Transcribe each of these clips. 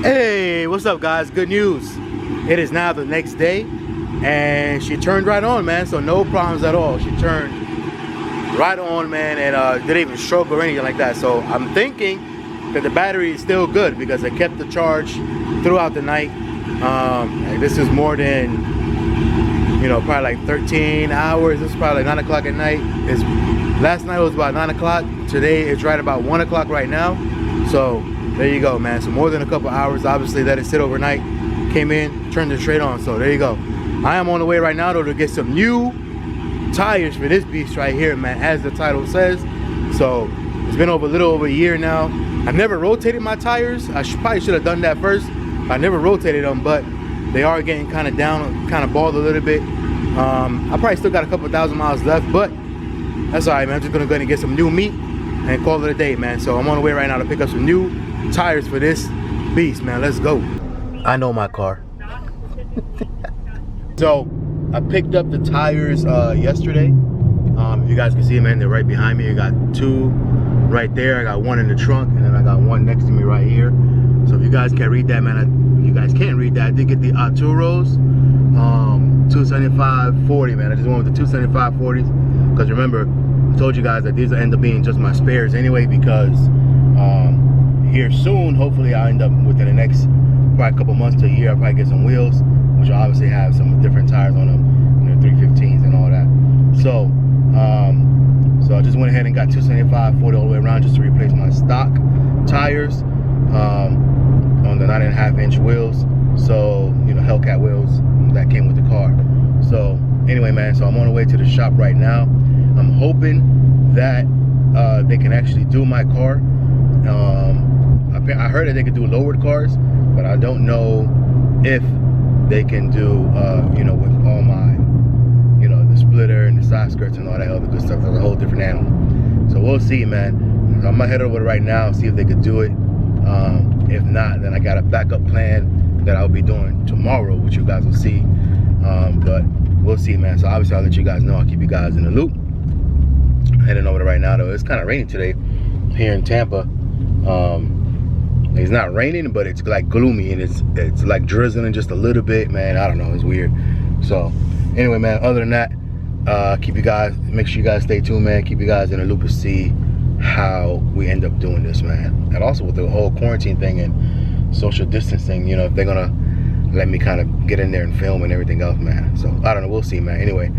Hey, what's up guys? Good news. It is now the next day and she turned right on, man, so no problems at all. She turned right on, man, and didn't even stroke or anything like that. So I'm thinking that the battery is still good because I kept the charge throughout the night. And this is more than, you know, probably like 13 hours. This is probably like 9 o'clock at night. Last night was about 9 o'clock. Today it's right about 1 o'clock right now. So there you go, man. So more than a couple hours. Obviously let it sit overnight. Came in, turned it straight on. So there you go. I am on the way right now though to get some new tires for this beast right here, man, as the title says. So it's been a little over a year now. I've never rotated my tires. I probably should have done that first. I never rotated them, but they are getting kind of down, kind of bald a little bit. I probably still got a couple thousand miles left, but that's all right, man. I'm just gonna go ahead and get some new meat and call it a day, man. So I'm on the way right now to pick up some new tires for this beast, man. Let's go. I know my car. So I picked up the tires yesterday. If you guys can see, man, they're right behind me. I got two right there. I got one in the trunk, and then I got one next to me right here. So if you guys can't read that, man, you guys can't read that. I did get the Arturos 275/40, man. I just went with the 275/40s because remember, I told you guys that these will end up being just my spares anyway, because here soon, hopefully I'll end up within the next probably a couple months to a year, I'll probably get some wheels, which will obviously have some different tires on them, you know, 315s and all that. So so I just went ahead and got 275/40 all the way around just to replace my stock tires on the 9.5-inch wheels. So, you know, FatKat wheels that came with the car. So anyway, man, so I'm on the way to the shop right now. I'm hoping that they can actually do my car. I heard that they could do lowered cars, but I don't know if they can do, you know, with all my, you know, the splitter and the side skirts and all that other good stuff. That's a whole different animal. So we'll see, man. I'm gonna head over right now, see if they could do it. If not, then I got a backup plan that I'll be doing tomorrow, which you guys will see. But we'll see, man. So obviously I'll let you guys know. I'll keep you guys in the loop. Heading over there right now though. It's kind of raining today here in Tampa. It's not raining, but it's like gloomy, and it's like drizzling just a little bit, man. I don't know, it's weird. So anyway, man, other than that, make sure you guys stay tuned, man. Keep you guys in the loop to see how we end up doing this, man. And also with the whole quarantine thing and social distancing, you know, if they're gonna let me kind of get in there and film and everything else, man. So I don't know, we'll see, man. Anyway,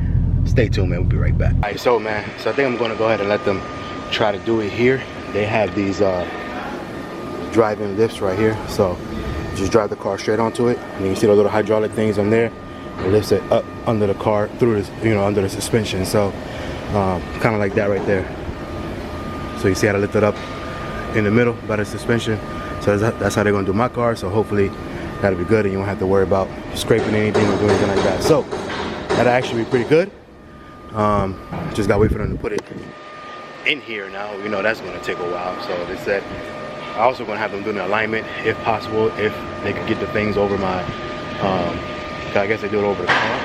stay tuned, man. We'll be right back. All right, so man, so I think I'm gonna go ahead and let them try to do it here. They have these drive-in lifts right here, so just drive the car straight onto it, and you can see the little hydraulic things on there. It lifts it up under the car through this, you know, under the suspension. So kind of like that right there. So you see how to lift it up in the middle by the suspension. So that's how they're gonna do my car. So hopefully that'll be good, and you won't have to worry about scraping anything or doing anything like that. So that'll actually be pretty good. Just gotta wait for them to put it in here now. You know, that's gonna take a while. So they said I also gonna have them do the alignment if possible, if they could get the things over my I guess they do it over the car,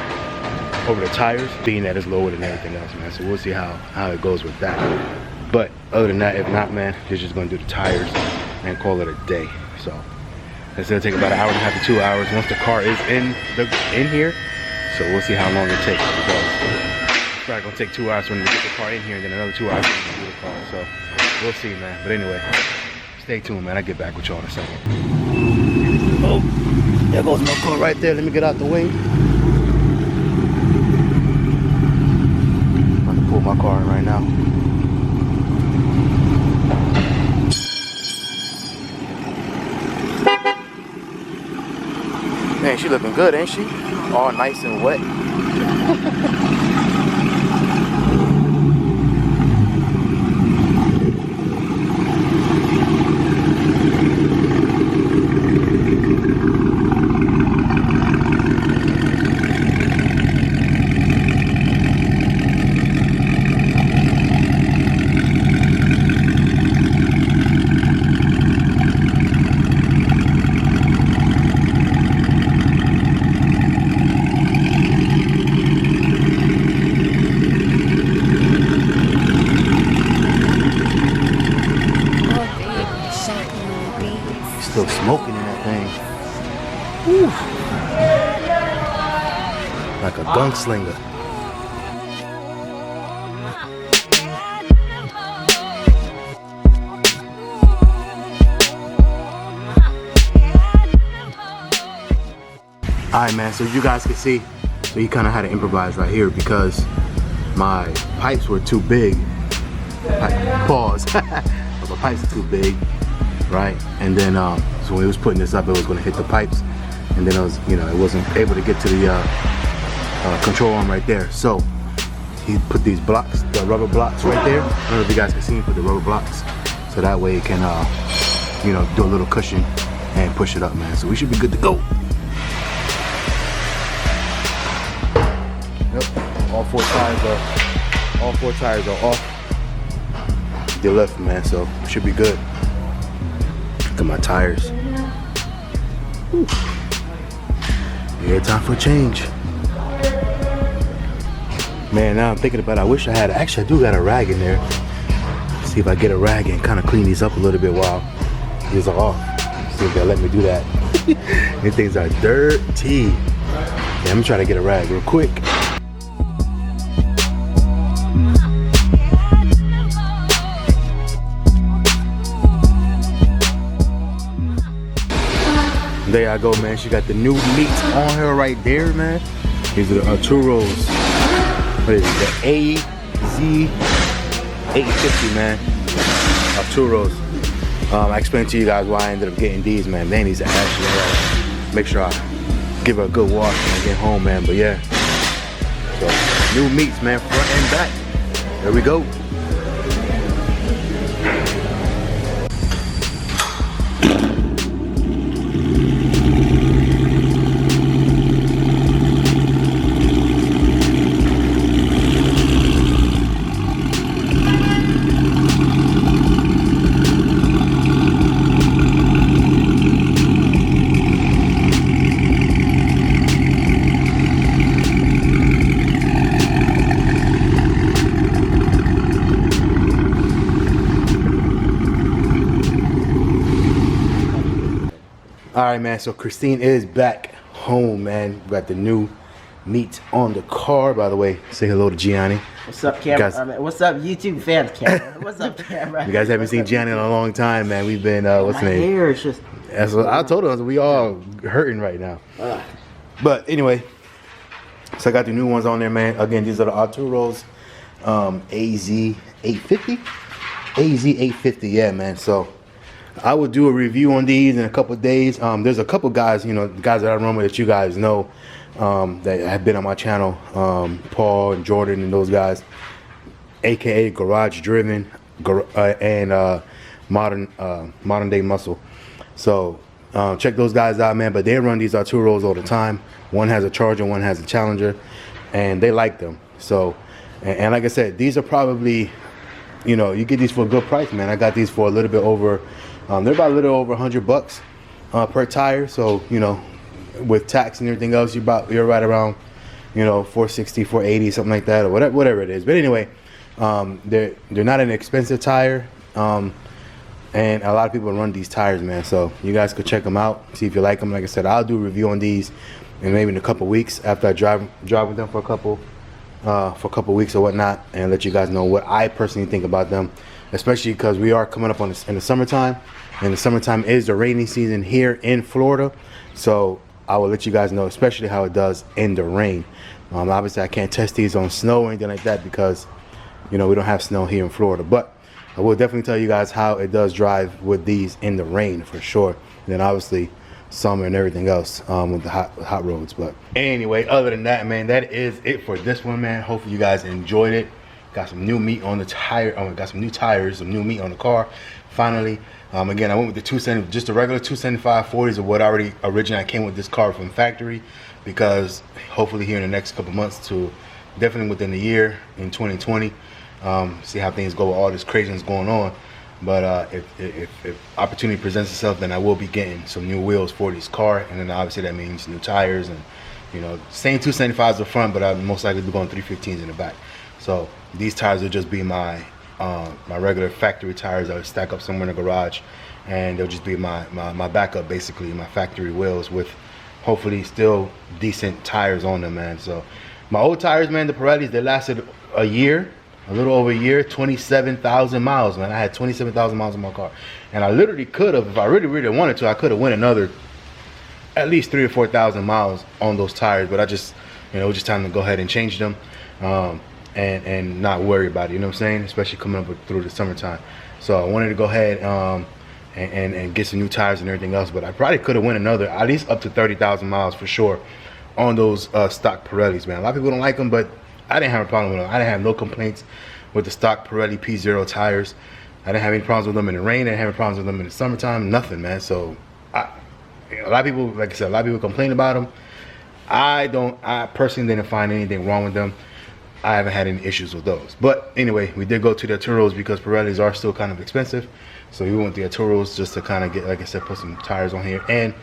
over the tires, being that it's lower than everything else, man. So we'll see how it goes with that. But other than that, if not, man, they're just gonna do the tires and call it a day. So it's gonna take about an hour and a half to 2 hours once the car is in here. So we'll see how long it takes, because it's probably gonna take 2 hours for them to get the car in here, and then another 2 hours for them to do the car. So we'll see, man. But anyway, stay tuned, man. I'll get back with y'all in a second. Oh, there goes my car right there. Let me get out the way. I'm about to pull my car in right now. Man, she looking good, ain't she? All nice and wet. Still smoking in that thing. Whew. Like a gunslinger. Alright man, so you guys can see, so you kind of had to improvise right here because my pipes were too big. Pause. My pipes are too big, right? And then so when he was putting this up, it was going to hit the pipes, and then it was, you know, it wasn't able to get to the control arm right there. So he put these blocks, the rubber blocks right there. I don't know if you guys can see him put the rubber blocks, so that way it can, you know, do a little cushion and push it up, man. So we should be good to go. Yep, all four tires are off. They left, man, so it should be good. Look at my tires. Whew. Yeah, time for a change. Man, now I'm thinking about it. I wish I had, actually I do got a rag in there. See if I get a rag and kind of clean these up a little bit while these are off. See if they'll let me do that. These things are dirty. Yeah, I'm gonna try to get a rag real quick. There I go, man. She got the new meat on her right there, man. These are the Arturo's. What is it? The AZ850, man. Arturo's. I explained to you guys why I ended up getting these, man. Man, these are actually, make sure I give her a good wash when I get home, man. But yeah. So, new meats, man, front and back. There we go. Alright, man, so Christine is back home, man. We got the new meat on the car. By the way, say hello to Gianni. What's up, camera? What's up, YouTube fans, camera? What's up, camera? You guys haven't seen Gianni in a long time, man. We've been, what's the name? My hair is just... That's what I told her, we all hurting right now. But anyway, so I got the new ones on there, man. Again, these are the Arturo's AZ850. AZ850, yeah, man. So I will do a review on these in a couple of days. There's a couple guys, you know, guys that I run with that you guys know that have been on my channel, Paul and Jordan and those guys, aka Garage.Driven and Modern Day Muscle. So check those guys out, man. But they run these Arturo's all the time. One has a Charger, one has a Challenger, and they like them. So and like I said, these are probably, you know, you get these for a good price, man. I got these for a little bit over, they're about a little over $100 per tire. So, you know, with tax and everything else, you're right around, you know, 460, 480, something like that, or whatever it is. But anyway, they're not an expensive tire, and a lot of people run these tires, man. So you guys could check them out, see if you like them. Like I said, I'll do a review on these, and maybe in a couple weeks after I drive with them for a couple weeks or whatnot, and let you guys know what I personally think about them, especially because we are coming up on this in the summertime, and the summertime is the rainy season here in Florida. So I will let you guys know especially how it does in the rain. Obviously I can't test these on snow or anything like that because, you know, we don't have snow here in Florida, but I will definitely tell you guys how it does drive with these in the rain for sure. And then obviously summer and everything else with the hot roads. But anyway, other than that, man, that is it for this one, man. Hopefully you guys enjoyed it. Got some new meat on the tire. Got some new tires, some new meat on the car finally. Again, I went with the 270, just the regular 275 40s of what already originally came with this car from factory, because hopefully here in the next couple months, to definitely within the year in 2020, see how things go with all this craziness going on. But if opportunity presents itself, then I will be getting some new wheels for this car, and then obviously that means new tires, and you know, same 275s up front, but I'll most likely be going 315s in the back. So these tires will just be my my regular factory tires. I'll stack up somewhere in the garage, and they'll just be my backup, basically my factory wheels with hopefully still decent tires on them, man. So my old tires, man, the Pirellis, they lasted a year, a little over a year, 27,000 miles, man. I had 27,000 miles in my car, and I literally could have, if I really wanted to, I could have went another at least 3,000 or 4,000 miles on those tires, but I just, you know, it was just time to go ahead and change them, and not worry about it, you know what I'm saying, especially coming up through the summertime. So I wanted to go ahead and get some new tires and everything else, but I probably could have went another at least up to 30,000 miles for sure on those stock Pirellis, man. A lot of people don't like them, but I didn't have a problem with them. I didn't have no complaints with the stock Pirelli P0 tires. I didn't have any problems with them in the rain. I didn't have any problems with them in the summertime. Nothing, man. So a lot of people, like I said, a lot of people complain about them. I personally didn't find anything wrong with them. I haven't had any issues with those. But anyway, we did go to the Arturos because Pirellis are still kind of expensive. So we went to the Arturos just to kind of get, like I said, put some tires on here. And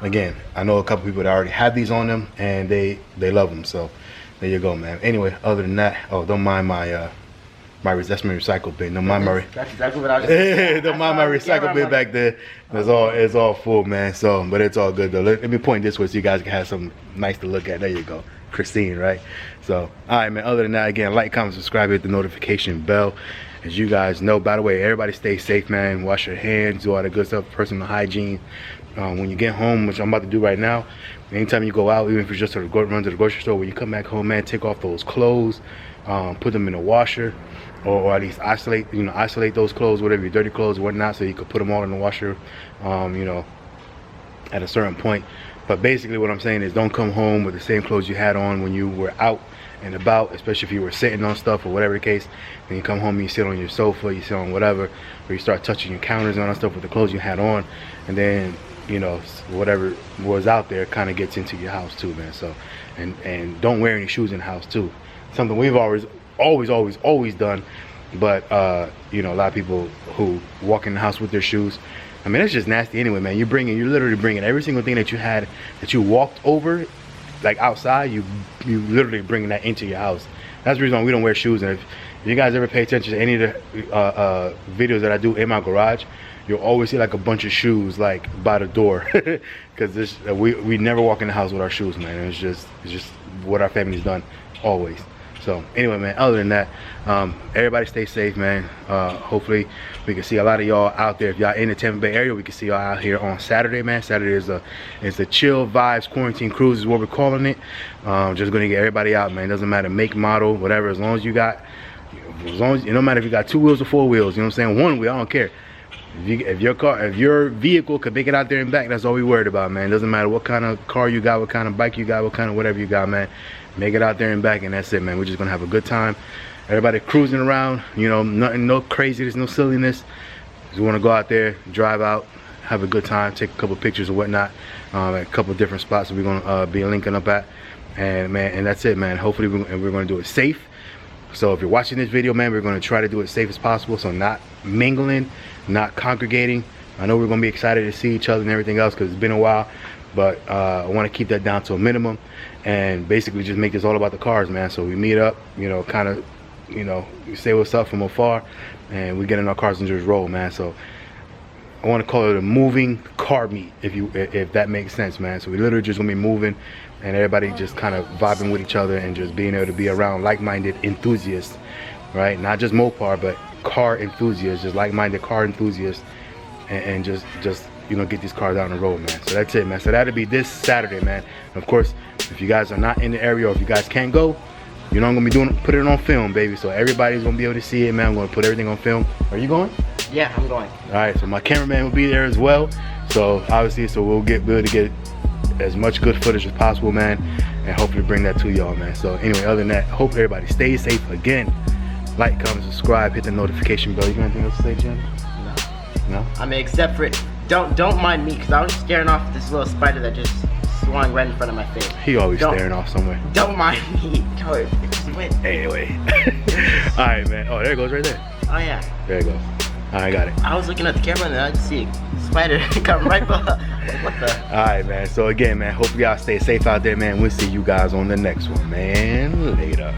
again, I know a couple people that already have these on them and they love them. So there you go, man. Anyway, other than that, oh, don't mind my that's my recycle bin. Don't mind my That's exactly what I was just don't mind my recycle bin back there. It's all full, man. So, but it's all good though. Let me point this way so you guys can have something nice to look at. There you go, Christine, right? So, all right, man. Other than that, again, like, comment, subscribe, hit the notification bell. As you guys know, by the way, everybody stay safe, man. Wash your hands, do all the good stuff, personal hygiene. When you get home, which I'm about to do right now, anytime you go out, even if it's just to run to the grocery store, when you come back home, man, take off those clothes, put them in a washer, or at least isolate those clothes, whatever your dirty clothes or whatnot, so you could put them all in the washer, you know, at a certain point. But basically what I'm saying is don't come home with the same clothes you had on when you were out and about, especially if you were sitting on stuff or whatever the case. Then you come home and you sit on your sofa, you sit on whatever, or you start touching your counters and all that stuff with the clothes you had on, and then, you know, whatever was out there kind of gets into your house too, man. So, and don't wear any shoes in the house too. Something we've always done, but you know, a lot of people who walk in the house with their shoes, I mean, it's just nasty anyway, man. You're literally bringing every single thing that you had, that you walked over, like outside, you literally bringing that into your house. That's the reason why we don't wear shoes. And if you guys ever pay attention to any of the videos that I do in my garage, you'll always see like a bunch of shoes like by the door, because we never walk in the house with our shoes, man. It's just what our family's done always. So anyway, man, other than that, everybody stay safe, man. Hopefully we can see a lot of y'all out there. If y'all in the Tampa Bay area, we can see y'all out here on Saturday, man. Saturday is the chill vibes quarantine cruise is what we're calling it. Just gonna get everybody out, man. Doesn't matter make, model, whatever, as long as you got, it don't matter if you got 2 wheels or 4 wheels, you know what I'm saying, 1 wheel, I don't care. If your vehicle could make it out there and back, that's all we worried about, man. Doesn't matter what kind of car you got, what kind of bike you got, what kind of whatever you got, man. Make it out there and back, and that's it, man. We're just gonna have a good time. Everybody cruising around, you know, nothing, no craziness, no silliness. Just wanna go out there, drive out, have a good time, take a couple pictures or whatnot, at a couple different spots that we're gonna be linking up at, and man, and that's it, man. Hopefully we're gonna do it safe. So if you're watching this video, man, we're gonna try to do it safe as possible. So not mingling, not congregating. I know we're gonna be excited to see each other and everything else because it's been a while, but I want to keep that down to a minimum and basically just make this all about the cars, man. So we meet up, you know, kind of, you know, we say what's up from afar, and we get in our cars and just roll, man. So I want to call it a moving car meet, if that makes sense, man. So we literally just gonna be moving, and everybody just kind of vibing with each other and just being able to be around like-minded enthusiasts, right? Not just Mopar, but car enthusiasts, just like-minded car enthusiasts, and just you know, get these cars out on the road, man. So that's it, man. So that'll be this Saturday, man. And of course, if you guys are not in the area, or if you guys can't go, you know, I'm gonna be put it on film, baby. So everybody's gonna be able to see it, man. I'm gonna put everything on film. Are you going? Yeah, I'm going. All right, so my cameraman will be there as well. So obviously, so we'll be able to get as much good footage as possible, man, and hopefully bring that to y'all, man. So anyway, other than that, hope everybody stays safe again. Like, comment, subscribe, hit the notification bell. You got anything else to say, Jen? No? I mean, except for don't mind me, because I was staring off this little spider that just swung right in front of my face. He always staring off somewhere. Don't mind me. It just went. Anyway. Alright, man. Oh, there it goes right there. Oh yeah. There it goes. I got it. I was looking at the camera and I just see a spider come right behind. What the? Alright, man. So again, man, hope y'all stay safe out there, man. We'll see you guys on the next one, man. Later.